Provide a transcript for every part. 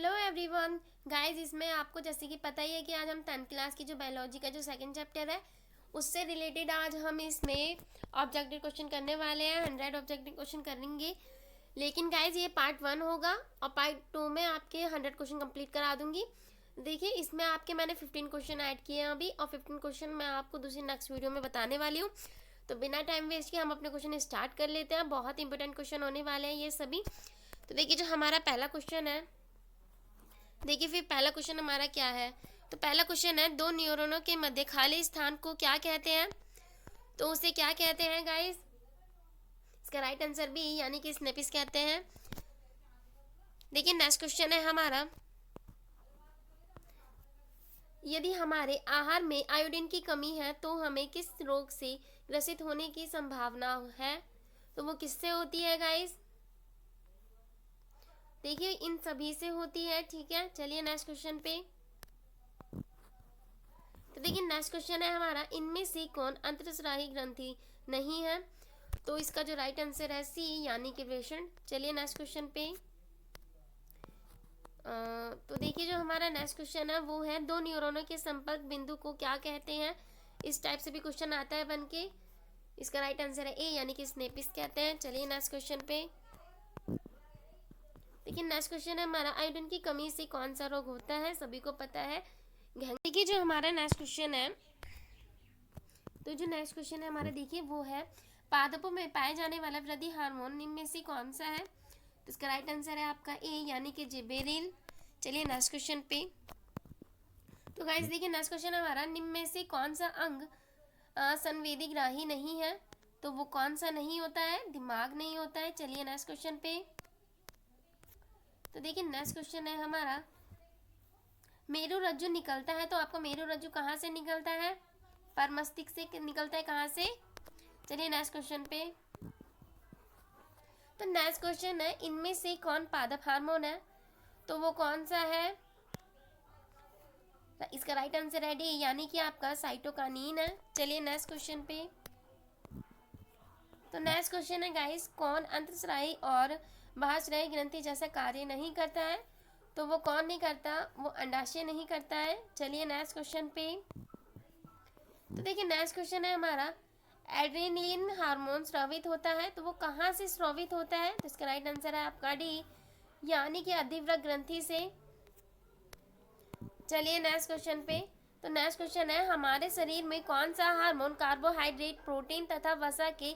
Hello everyone guys, इसमें आपको जैसे कि पता ही है कि आज हम 10th क्लास की जो बायोलॉजी का जो सेकंड चैप्टर है उससे रिलेटेड आज हम इसमें ऑब्जेक्टिव क्वेश्चन करने वाले हैं। 100 ऑब्जेक्टिव क्वेश्चन करेंगे। लेकिन गाइस ये पार्ट 1 होगा और पार्ट 2 में आपके 100 क्वेश्चन कंप्लीट करा दूंगी। देखिए इसमें आपके मैंने 15 क्वेश्चन ऐड किए हैं अभी, और 15 क्वेश्चन मैं आपको दूसरी नेक्स्ट वीडियो में बताने वाली हूँ। तो बिना टाइम वेस्ट किए हम अपने क्वेश्चन स्टार्ट कर लेते हैं। बहुत इंपॉर्टेंट क्वेश्चन होने वाले हैं ये सभी। तो देखिए जो हमारा पहला क्वेश्चन है, देखिए फिर पहला क्वेश्चन हमारा क्या है। तो पहला क्वेश्चन है, दो न्यूरॉनों के मध्य खाली स्थान को क्या कहते हैं। तो उसे क्या कहते हैं गाइस? इसका राइट आंसर भी यानी कि स्नेपिस कहते हैं। देखिए नेक्स्ट क्वेश्चन है हमारा, यदि हमारे आहार में आयोडीन की कमी है तो हमें किस रोग से ग्रसित होने की संभावना है। तो वो किससे होती है गाइस? देखिए इन सभी से होती है। ठीक है, चलिए नेक्स्ट क्वेश्चन पे। तो देखिए नेक्स्ट क्वेश्चन है हमारा, इनमें से कौन अंतःस्रावी ग्रंथि नहीं है। तो इसका जो राइट आंसर है सी यानी कि वृषण। चलिए नेक्स्ट क्वेश्चन पे। तो देखिए जो हमारा नेक्स्ट क्वेश्चन है वो है, दो न्यूरॉनों के संपर्क बिंदु को क्या कहते हैं। इस टाइप से भी क्वेश्चन आता है बन के। इसका राइट आंसर है ए यानी कि स्नेपिस कहते हैं। चलिए नेक्स्ट क्वेश्चन पे। देखिए नेक्स्ट क्वेश्चन है हमारा, आयोडीन की कमी से कौन सा रोग होता है। सभी को पता है। देखिए जो हमारा नेक्स्ट क्वेश्चन है, तो जो नेक्स्ट क्वेश्चन है हमारा देखिए वो है, पादपों में पाए जाने वाला वृद्धि हार्मोन निम्न में से कौन सा है। तो इसका राइट आंसर है आपका ए यानी कि जिबेरेल। चलिए नेक्स्ट क्वेश्चन पे। तो गाइस देखिए नेक्स्ट क्वेश्चन हमारा, निम्न में से कौन सा अंग संवेदीग्राही नहीं है। तो वो कौन सा नहीं होता है? दिमाग नहीं होता है। चलिए नेक्स्ट क्वेश्चन पे। तो देखिए नेक्स्ट क्वेश्चन है हमारा, मेरु रज्जु निकलता है तो आपको मेरु रज्जु कहाँ से निकलता है? पर मस्तिष्क से निकलता है। कहाँ से? चलिए नेक्स्ट क्वेश्चन पे। तो नेक्स्ट क्वेश्चन है, इनमें से कौन पादप हार्मोन है। तो वो कौन सा है? इसका राइट आंसर है डी यानी कि आपका साइटोकाइनिन है। चलिए नेक्स्ट क्वेश्चन पे। तो नेक्स्ट क्वेश्चन है गाइस, कौन अंतःस्रावी और बाह्यस्रावी ग्रंथि जैसा कार्य नहीं करता है। तो वो कौन नहीं करता? वो अंडाशय नहीं करता है। चलिए नेक्स्ट क्वेश्चन पे। तो देखिए नेक्स्ट क्वेश्चन है हमारा, एड्रेनलिन हार्मोन स्रावित होता है तो वो कहाँ से स्रावित होता है। तो इसका राइट आंसर है आपका डी यानी कि अधिवृक्क ग्रंथि से। चलिए नेक्स्ट क्वेश्चन पे। तो नेक्स्ट क्वेश्चन है, हमारे शरीर में कौन सा हार्मोन कार्बोहाइड्रेट, प्रोटीन तथा वसा के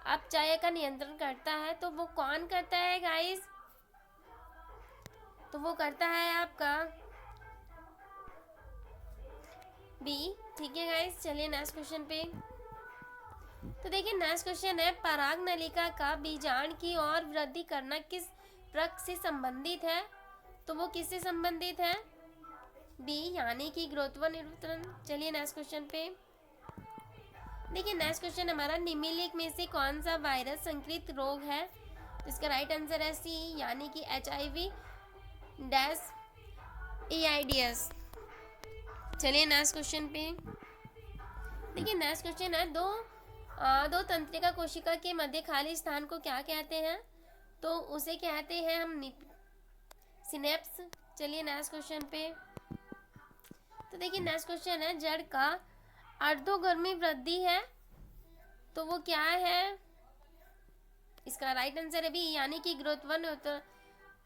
अपचय का नियंत्रण करता है। तो वो कौन करता है गाइस? तो वो करता है आपका बी। ठीक है गाइस, चलिए नेक्स्ट क्वेश्चन पे। तो देखिए नेक्स्ट क्वेश्चन है, पराग नलिका का बीजांड की ओर वृद्धि करना किस प्रक से संबंधित है। तो वो किससे संबंधित है? बी यानी कि ग्रोथ व निरूपण। चलिए नेक्स्ट क्वेश्चन पे। देखिए नेक्स्ट क्वेश्चन हमारा, निम्नलिखित में से कौन सा वायरस संक्रामक रोग है। तो इसका राइट आंसर है सी यानी कि HIV डैश AIDS। चलिए नेक्स्ट क्वेश्चन पे। देखिए नेक्स्ट क्वेश्चन है, दो तंत्रिका कोशिका के मध्य खाली स्थान को क्या कहते हैं। तो उसे कहते हैं हम सिनेप्स। चलिए नेक्स्ट क्वेश्चन पे। तो देखिए नेक्स्ट क्वेश्चन है, जड़ का अर्धोगर्मी वृद्धि है तो वो क्या है। इसका राइट आंसर है बी यानी कि ग्रोथ व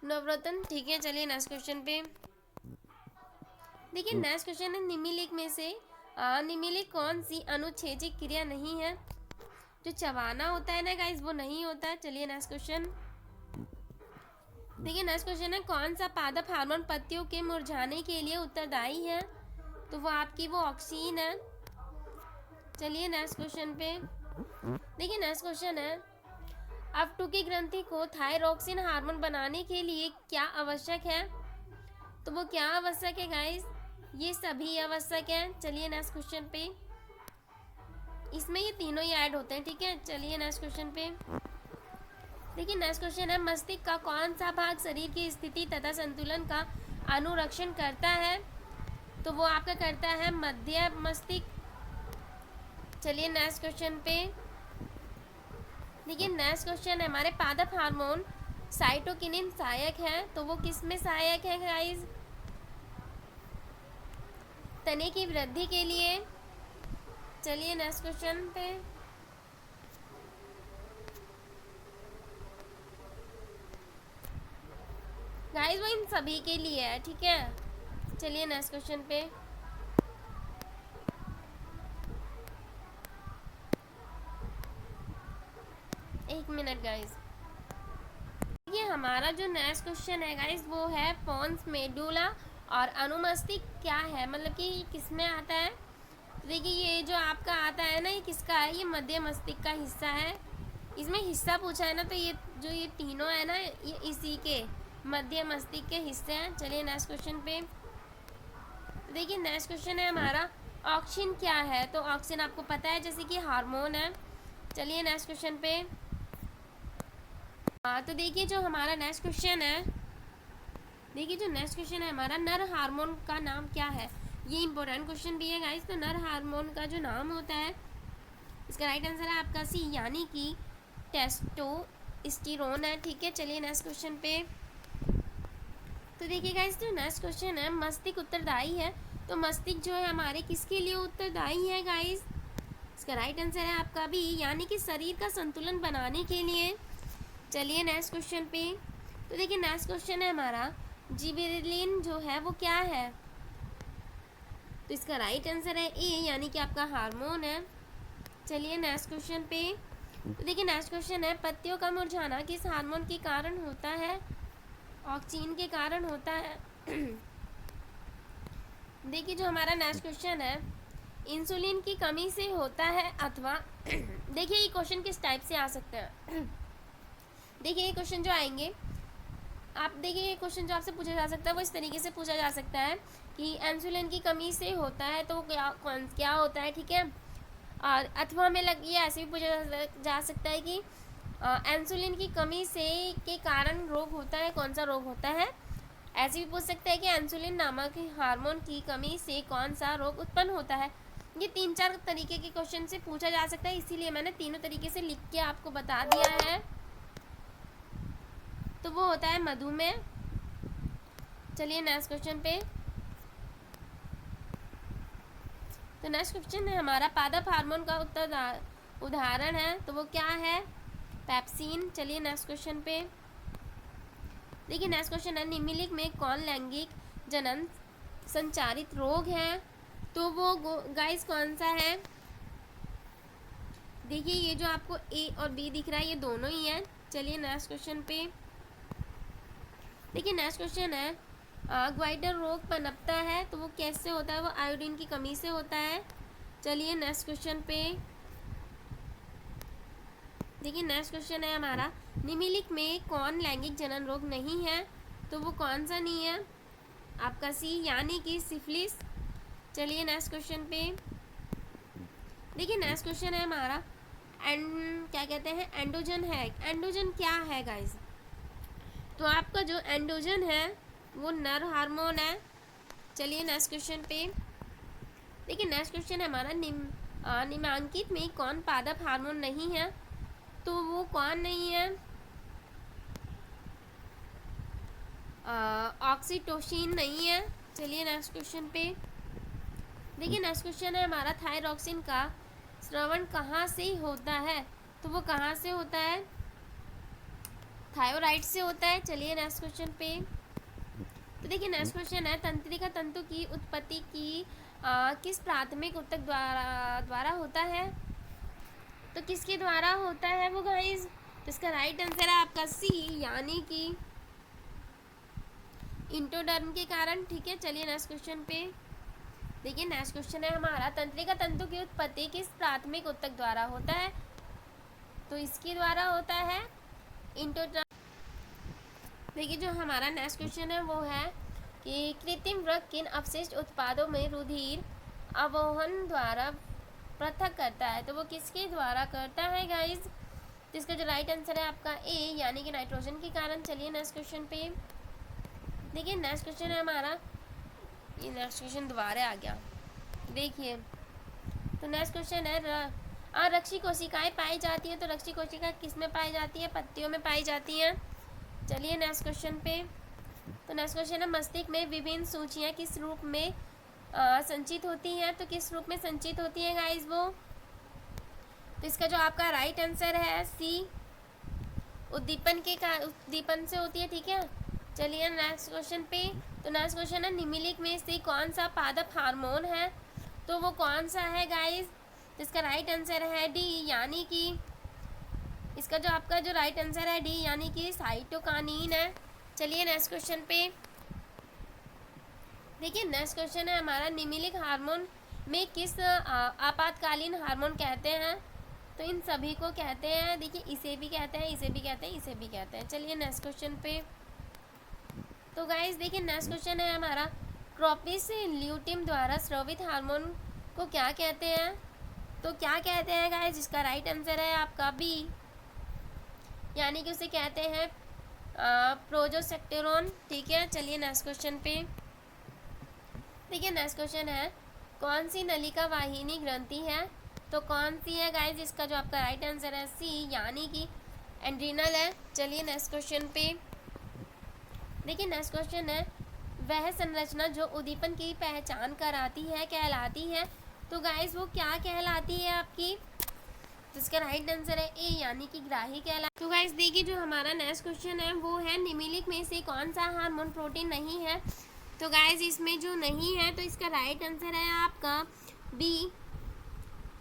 नवरत्न। ठीक है, चलिए नेक्स्ट क्वेश्चन पे। देखिए नेक्स्ट क्वेश्चन है, निम्नलिखित में से निम्नलिखित कौन सी अनुच्छेदित क्रिया नहीं है। जो चबाना होता है ना गाइस वो नहीं होता है। चलिए नेक्स्ट क्वेश्चन। देखिए नेक्स्ट क्वेश्चन है, कौन सा पादप हार्मोन पत्तियों के मुरझाने के लिए उत्तरदायी है। तो वो आपकी वो ऑक्सीन है। चलिए नेक्स्ट क्वेश्चन पे। देखिए नेक्स्ट क्वेश्चन है, अपटुकी ग्रंथि को थायरोक्सिन हार्मोन बनाने के लिए क्या आवश्यक है। तो वो क्या आवश्यक है गाइस? ये सभी आवश्यक है। चलिए नेक्स्ट क्वेश्चन पे। इसमें ये तीनों ही ऐड होते हैं। ठीक है, चलिए नेक्स्ट क्वेश्चन पे। देखिए नेक्स्ट क्वेश्चन है, मस्तिष्क का कौन सा भाग शरीर की स्थिति तथा संतुलन का अनुरक्षण करता है। तो वो आपका करता है मध्य मस्तिष्क। चलिए नेक्स्ट क्वेश्चन पे। देखिए नेक्स्ट क्वेश्चन है हमारे, पादप हार्मोन साइटोकिनिन सहायक है, तो वो किस में सहायक है गाइस? तने की वृद्धि के लिए। चलिए नेक्स्ट क्वेश्चन पे। गाइस वो इन सभी के लिए है, ठीक है। चलिए नेक्स्ट क्वेश्चन पे। एक मिनट गाइस। ये हमारा जो नेक्स्ट क्वेश्चन है गाइस वो है पोन्स मेडुला और अनुमस्तिष्क क्या है, मतलब कि किस में आता है। देखिए ये जो आपका आता है ना, ये किसका है? ये मध्य मस्तिष्क का हिस्सा है। इसमें हिस्सा पूछा है ना, तो ये जो ये तीनों है ना, ये इसी के मध्य मस्तिष्क के हिस्से हैं। चलिए नेक्स्ट क्वेश्चन पे। देखिए नेक्स्ट क्वेश्चन है हमारा ऑक्सिन क्या है। तो ऑक्सिन आपको पता है जैसे कि हार्मोन है। चलिए नेक्स्ट क्वेश्चन पे। तो देखिए जो हमारा नेक्स्ट क्वेश्चन है, देखिए जो नेक्स्ट क्वेश्चन है हमारा, नर हार्मोन का नाम क्या है। ये इंपॉर्टेंट क्वेश्चन भी है गाइस। तो नर हार्मोन का जो नाम होता है, इसका राइट आंसर है आपका सी, यानी कि टेस्टोस्टेरोन है, ठीक है। चलिए नेक्स्ट क्वेश्चन पे। तो देखिए गाइस जो नेक्स्ट क्वेश्चन है, मस्तिष्क उत्तरदायी है। तो मस्तिष्क जो है हमारे किसके लिए उत्तरदायी है गाइस? इसका राइट आंसर है आपका बी, यानी कि शरीर का संतुलन बनाने के लिए। चलिए नेक्स्ट क्वेश्चन पे। तो देखिए नेक्स्ट क्वेश्चन है हमारा जिबरेलिन जो है वो क्या है। तो इसका राइट आंसर है ए, यानी कि आपका हार्मोन है। चलिए नेक्स्ट क्वेश्चन पे। तो देखिए नेक्स्ट क्वेश्चन है पत्तियों का मुरझाना किस हार्मोन के कारण होता है? ऑक्सीन के कारण होता है। देखिए जो हमारा नेक्स्ट क्वेश्चन है, इंसुलिन की कमी से होता है अथवा देखिए ये क्वेश्चन किस टाइप से आ सकते हैं। देखिए ये क्वेश्चन जो आएंगे, आप देखिए ये क्वेश्चन जो आपसे पूछा जा सकता है वो इस तरीके से पूछा जा सकता है कि इंसुलिन की कमी से होता है तो क्या होता है, ठीक है। और अथवा में ये ऐसे भी पूछा जा सकता है कि इंसुलिन की कमी से के कारण रोग होता है, कौन सा रोग होता है। ऐसे भी पूछ सकता है कि इंसुलिन नामक हार्मोन की कमी से कौन सा रोग उत्पन्न होता है। ये 3-4 तरीके के क्वेश्चन से पूछा जा सकता है, इसीलिए मैंने तीनों तरीके से लिख के आपको बता दिया है। तो वो होता है मधुमेह। चलिए नेक्स्ट क्वेश्चन पे। तो नेक्स्ट क्वेश्चन है हमारा पादप हार्मोन का उदाहरण है, तो वो क्या है? पेप्सिन। चलिए नेक्स्ट क्वेश्चन पे। देखिए नेक्स्ट क्वेश्चन है निम्नलिखित में कौन लैंगिक जनन संचारित रोग है। तो वो गाइस कौन सा है? देखिए ये जो आपको ए और बी दिख रहा है ये दोनों ही है। चलिए नेक्स्ट क्वेश्चन पे। देखिए नेक्स्ट क्वेश्चन है ग्वाइटर रोग पनपता है, तो वो कैसे होता है? वो आयोडीन की कमी से होता है। चलिए नेक्स्ट क्वेश्चन पे। देखिए नेक्स्ट क्वेश्चन है हमारा निम्नलिखित में कौन लैंगिक जनन रोग नहीं है। तो वो कौन सा नहीं है? आपका सी, यानी कि सिफिलिस। चलिए नेक्स्ट क्वेश्चन पे। देखिए नेक्स्ट क्वेश्चन है हमारा क्या कहते हैं, एंड्रोजन है। एंड्रोजन क्या है गाइस? तो आपका जो एंड्रोजन है वो नर हार्मोन है। चलिए नेक्स्ट क्वेश्चन पे। देखिए नेक्स्ट क्वेश्चन है हमारा निम्नांकित में कौन पादप हार्मोन नहीं है। तो वो कौन नहीं है? ऑक्सीटोसिन नहीं है। चलिए नेक्स्ट क्वेश्चन पे। देखिए नेक्स्ट क्वेश्चन है हमारा थायरॉक्सिन का स्रवण कहाँ से होता है। तो वो कहाँ से होता है? थायराइड से होता है। चलिए नेक्स्ट क्वेश्चन पे। तो देखिए नेक्स्ट क्वेश्चन है तंत्रिका तंतु की उत्पत्ति की किस प्राथमिक ऊतक द्वारा होता है। तो किसके द्वारा होता है वो गाइस? तो इसका राइट आंसर है आपका सी, यानी कि इंटोडर्म के कारण, ठीक है। चलिए नेक्स्ट क्वेश्चन पे। देखिए नेक्स्ट क्वेश्चन है हमारा तंत्रिका तंतु की उत्पत्ति किस प्राथमिक ऊतक द्वारा होता है। तो इसके द्वारा होता है इंटोडर्म। देखिए जो हमारा नेक्स्ट क्वेश्चन है वो है कि कृत्रिम वृक्क किन अपशिष्ट उत्पादों में रुधिर अवरोहन द्वारा पृथक करता है। तो वो किसके द्वारा करता है गाइस? तो इसका जो राइट आंसर है आपका ए, यानी कि नाइट्रोजन के कारण। चलिए नेक्स्ट क्वेश्चन पे। देखिए नेक्स्ट क्वेश्चन है हमारा, ये नेक्स्ट क्वेश्चन दोबारा आ गया। देखिए तो नेक्स्ट क्वेश्चन है रक्षी कोशिकाएं पाई जाती हैं। तो रक्षी कोशिका किस में पाई जाती है? पत्तियों में पाई जाती हैं। चलिए नेक्स्ट क्वेश्चन पे। तो नेक्स्ट क्वेश्चन है मस्तिष्क में विभिन्न सूचियाँ किस रूप में संचित होती हैं। तो किस रूप में संचित होती हैं गाइस वो। तो इसका जो आपका राइट आंसर है सी, उद्दीपन से होती है। ठीक है, चलिए नेक्स्ट क्वेश्चन पे। तो नेक्स्ट क्वेश्चन है निम्नलिखित में से कौन सा पादप हार्मोन है। तो वो कौन सा है गाइस। तो इसका राइट आंसर है डी, यानी कि इसका जो आपका जो राइट आंसर है डी, यानी कि साइटोकाइनिन है। चलिए नेक्स्ट क्वेश्चन पे देखिए। नेक्स्ट क्वेश्चन है हमारा निम्नलिखित हार्मोन में किस आपातकालीन हार्मोन कहते हैं। तो इन सभी को कहते हैं, देखिए इसे भी कहते हैं, इसे भी कहते हैं, इसे भी कहते हैं। चलिए नेक्स्ट क्वेश्चन पे। तो गाइस देखिए नेक्स्ट क्वेश्चन है हमारा क्रोपिस ल्यूटियम द्वारा स्रावित हार्मोन को क्या कहते हैं। तो क्या कहते हैं गाइस, जिसका राइट आंसर है आपका बी, यानी कि उसे कहते हैं प्रोजेस्टेरोन। ठीक है, चलिए नेक्स्ट क्वेश्चन पे देखिए। नेक्स्ट क्वेश्चन है कौन सी नलिका वाहिनी ग्रंथि है। तो कौन सी है गाइस, इसका जो आपका राइट आंसर है सी, यानी कि एड्रिनल है। चलिए नेक्स्ट क्वेश्चन पे देखिए। नेक्स्ट क्वेश्चन है वह संरचना जो उद्दीपन की पहचान कराती है कहलाती है। तो गाइस वो क्या कहलाती है आपकी। तो इसका राइट आंसर है ए, यानी कि ग्राही कहलाती। तो गाइस देखिए जो हमारा नेक्स्ट क्वेश्चन है वो है निम्नलिखित में से कौन सा हार्मोन प्रोटीन नहीं है। तो गाइस इसमें जो नहीं है तो इसका राइट आंसर है आपका बी,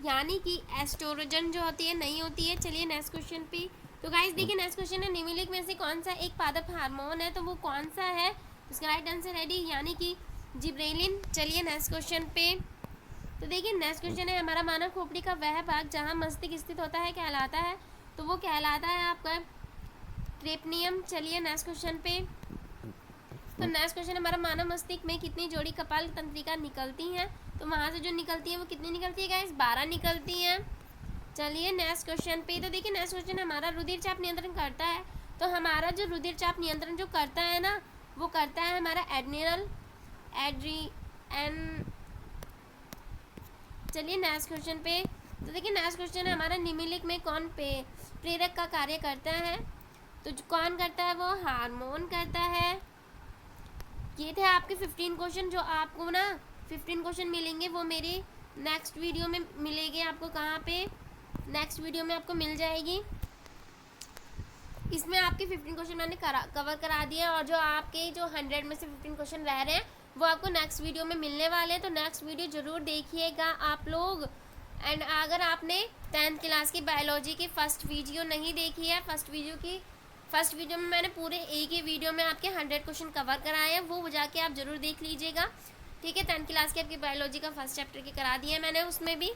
यानी कि एस्ट्रोजन जो होती है नहीं होती है। चलिए नेक्स्ट क्वेश्चन पे। तो गाइस देखिए नेक्स्ट क्वेश्चन है निम्नलिखित में से कौन सा एक पादप हार्मोन है। तो वो कौन सा है। इसका राइट आंसर है डी, यानी कि जिब्रेलिन। चलिए नेक्स्ट क्वेश्चन पे। तो देखिए नेक्स्ट क्वेश्चन है हमारा मानव खोपड़ी का वह भाग जहाँ मस्तिष्क स्थित होता है कहलाता है। तो वो कहलाता है आपका ट्रेपनियम। चलिए नेक्स्ट क्वेश्चन पे। तो नेक्स्ट क्वेश्चन हमारा मानव मस्तिष्क में कितनी जोड़ी कपाल तंत्रिका निकलती हैं। तो वहाँ से जो निकलती है वो कितनी निकलती है गाइस, 12 निकलती हैं। चलिए नेक्स्ट क्वेश्चन पे। तो देखिए नेक्स्ट क्वेश्चन हमारा रुधिर चाप नियंत्रण करता है। तो हमारा जो रुधिर चाप नियंत्रण जो करता है ना, वो करता है हमारा एड्रिनल। चलिए नेक्स्ट क्वेश्चन पे। तो देखिए नेक्स्ट क्वेश्चन है हमारा निम्नलिखित में कौन प्रेरक का कार्य करता है। तो कौन करता है, वो हार्मोन करता है। ये थे आपके 15 क्वेश्चन, जो आपको ना 15 क्वेश्चन मिलेंगे वो मेरी नेक्स्ट वीडियो में मिलेगी आपको। कहाँ पे, नेक्स्ट वीडियो में आपको मिल जाएगी। इसमें आपके 15 क्वेश्चन मैंने कवर करा दिया, और जो आपके जो 100 में से 15 क्वेश्चन रह रहे हैं वो आपको नेक्स्ट वीडियो में मिलने वाले हैं। तो नेक्स्ट वीडियो ज़रूर देखिएगा आप लोग। एंड अगर आपने 10th क्लास की बायोलॉजी की फर्स्ट वीडियो नहीं देखी है, फर्स्ट वीडियो में मैंने पूरे एक ही वीडियो में आपके 100 क्वेश्चन कवर कराए हैं, वो जाके आप ज़रूर देख लीजिएगा। ठीक है, 10th क्लास की आपकी बायोलॉजी का फर्स्ट चैप्टर के करा दिए मैंने उसमें भी,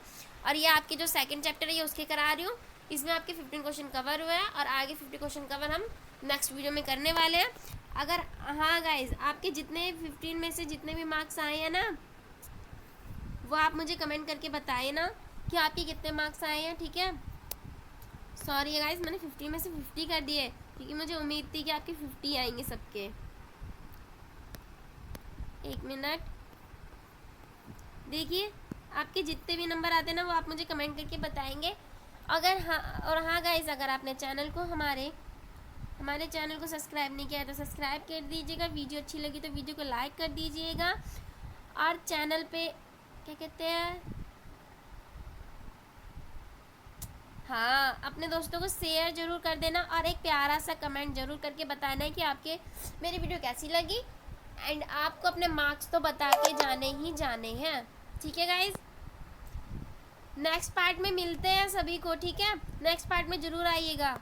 और ये आपके जो सेकंड चैप्टर है ये उसके करा रही हूँ। इसमें आपके 15 क्वेश्चन कवर हुआ है, और आगे 50 क्वेश्चन कवर हम नेक्स्ट वीडियो में करने वाले हैं। अगर हाँ गाइज आपके जितने 15 में से जितने भी मार्क्स आए हैं ना, वो आप मुझे कमेंट करके बताइए ना कि आपके कितने मार्क्स आए हैं। ठीक है, सॉरी गाइज मैंने 50 में से 50 कर दिए, क्योंकि मुझे उम्मीद थी कि आपके 50 आएंगे सबके। एक मिनट, देखिए आपके जितने भी नंबर आते हैं ना वो आप मुझे कमेंट करके बताएंगे। अगर हाँ गाइज अगर आपने चैनल को हमारे चैनल को सब्सक्राइब नहीं किया है तो सब्सक्राइब कर दीजिएगा। वीडियो अच्छी लगी तो वीडियो को लाइक कर दीजिएगा, और चैनल पे क्या कहते हैं, हाँ अपने दोस्तों को शेयर जरूर कर देना, और एक प्यारा सा कमेंट जरूर करके बताना है कि आपके मेरी वीडियो कैसी लगी। एंड आपको अपने मार्क्स तो बता के जाने ही जाने हैं। ठीक है गाइज, नेक्स्ट पार्ट में मिलते हैं सभी को। ठीक है, नेक्स्ट पार्ट में ज़रूर आइएगा।